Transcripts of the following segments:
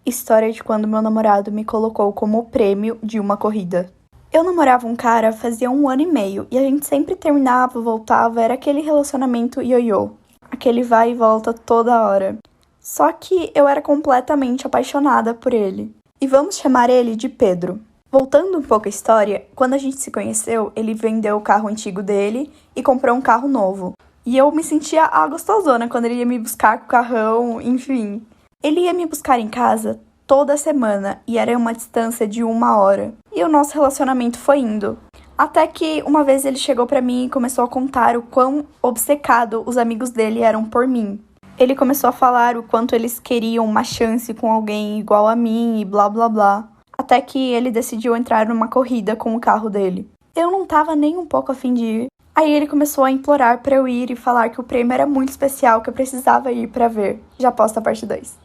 História de quando meu namorado me colocou como prêmio de uma corrida. Eu namorava um cara fazia 1 ano e meio e a gente sempre terminava, voltava, era aquele relacionamento ioiô. Aquele vai e volta toda hora. Só que eu era completamente apaixonada por ele. E vamos chamar ele de Pedro. Voltando um pouco a história, quando a gente se conheceu, ele vendeu o carro antigo dele e comprou um carro novo. E eu me sentia a gostosona quando ele ia me buscar com o carrão, enfim. Ele ia me buscar em casa toda semana e era uma distância de 1 hora. E o nosso relacionamento foi indo. Até que uma vez ele chegou pra mim e começou a contar o quão obcecado os amigos dele eram por mim. Ele começou a falar o quanto eles queriam uma chance com alguém igual a mim e blá blá blá. Até que ele decidiu entrar numa corrida com o carro dele. Eu não tava nem um pouco a fim de ir. Aí ele começou a implorar pra eu ir e falar que o prêmio era muito especial, que eu precisava ir pra ver. Já posta a parte 2.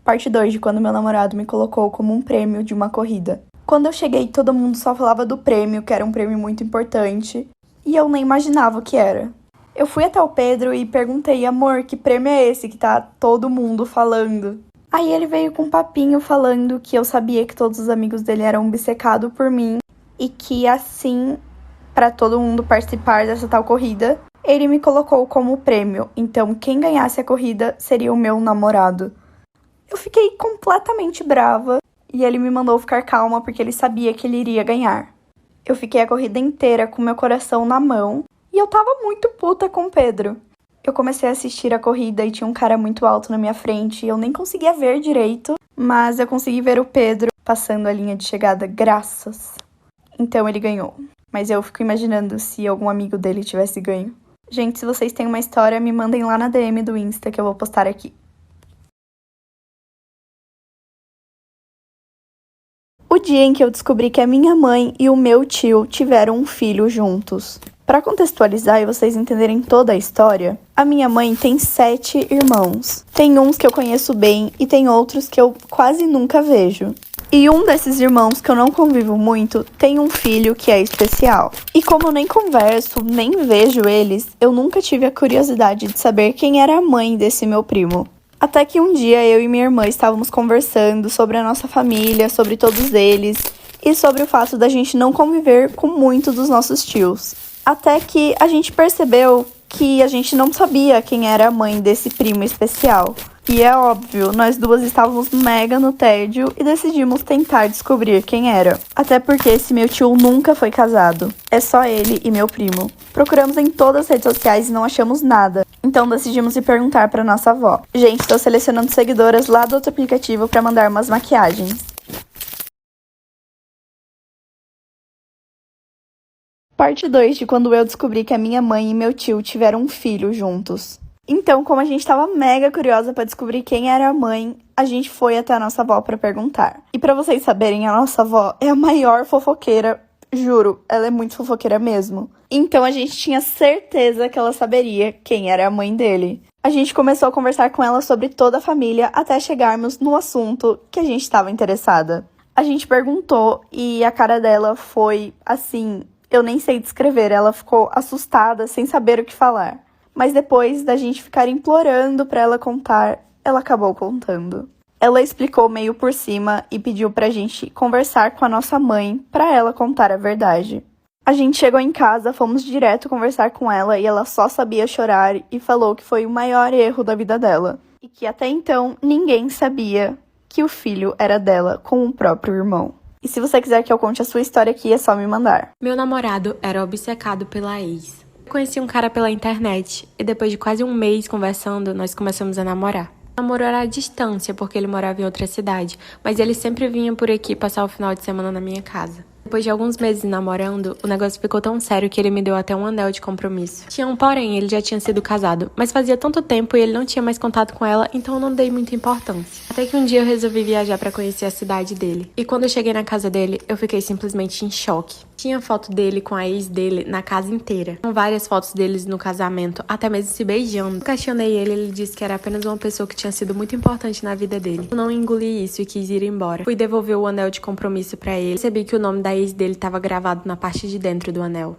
Parte 2 de quando meu namorado me colocou como um prêmio de uma corrida. Quando eu cheguei, todo mundo só falava do prêmio, que era um prêmio muito importante, e eu nem imaginava o que era. Eu fui até o Pedro e perguntei, amor, que prêmio é esse que tá todo mundo falando? Aí ele veio com um papinho falando que eu sabia que todos os amigos dele eram obcecados por mim e que assim, para todo mundo participar dessa tal corrida, ele me colocou como prêmio. Então quem ganhasse a corrida seria o meu namorado. Eu fiquei completamente brava e ele me mandou ficar calma porque ele sabia que ele iria ganhar. Eu fiquei a corrida inteira com meu coração na mão e eu tava muito puta com o Pedro. Eu comecei a assistir a corrida e tinha um cara muito alto na minha frente e eu nem conseguia ver direito, mas eu consegui ver o Pedro passando a linha de chegada, graças. Então ele ganhou. Mas eu fico imaginando se algum amigo dele tivesse ganho. Gente, se vocês têm uma história, me mandem lá na DM do Insta que eu vou postar aqui. O dia em que eu descobri que a minha mãe e o meu tio tiveram um filho juntos. Para contextualizar e vocês entenderem toda a história, a minha mãe tem 7 irmãos. Tem uns que eu conheço bem e tem outros que eu quase nunca vejo. E um desses irmãos que eu não convivo muito tem um filho que é especial. E como eu nem converso, nem vejo eles, eu nunca tive a curiosidade de saber quem era a mãe desse meu primo. Até que um dia eu e minha irmã estávamos conversando sobre a nossa família, sobre todos eles e sobre o fato da gente não conviver com muitos dos nossos tios. Até que a gente percebeu que a gente não sabia quem era a mãe desse primo especial. E é óbvio, nós duas estávamos mega no tédio e decidimos tentar descobrir quem era. Até porque esse meu tio nunca foi casado. É só ele e meu primo. Procuramos em todas as redes sociais e não achamos nada. Então decidimos ir perguntar para nossa avó. Gente, estou selecionando seguidoras lá do outro aplicativo para mandar umas maquiagens. Parte 2 de quando eu descobri que a minha mãe e meu tio tiveram um filho juntos. Então, como a gente estava mega curiosa para descobrir quem era a mãe, a gente foi até a nossa avó para perguntar. E para vocês saberem, a nossa avó é a maior fofoqueira, juro, ela é muito fofoqueira mesmo. Então a gente tinha certeza que ela saberia quem era a mãe dele. A gente começou a conversar com ela sobre toda a família até chegarmos no assunto que a gente estava interessada. A gente perguntou e a cara dela foi assim, eu nem sei descrever, ela ficou assustada, sem saber o que falar. Mas depois da gente ficar implorando pra ela contar, ela acabou contando. Ela explicou meio por cima e pediu pra gente conversar com a nossa mãe pra ela contar a verdade. A gente chegou em casa, fomos direto conversar com ela e ela só sabia chorar e falou que foi o maior erro da vida dela. E que até então ninguém sabia que o filho era dela com o próprio irmão. E se você quiser que eu conte a sua história aqui, é só me mandar. Meu namorado era obcecado pela ex. Eu conheci um cara pela internet e depois de quase um mês conversando, nós começamos a namorar. O namoro era à distância porque ele morava em outra cidade, mas ele sempre vinha por aqui passar o final de semana na minha casa. Depois de alguns meses namorando, o negócio ficou tão sério que ele me deu até um anel de compromisso. Tinha um porém, ele já tinha sido casado, mas fazia tanto tempo e ele não tinha mais contato com ela, então eu não dei muita importância. Até que um dia eu resolvi viajar pra conhecer a cidade dele. E quando eu cheguei na casa dele, eu fiquei simplesmente em choque. Tinha foto dele com a ex dele na casa inteira. Com várias fotos deles no casamento, até mesmo se beijando. Eu questionei ele, ele disse que era apenas uma pessoa que tinha sido muito importante na vida dele. Eu não engoli isso e quis ir embora. Fui devolver o anel de compromisso pra ele. Percebi que o nome da ex dele estava gravado na parte de dentro do anel.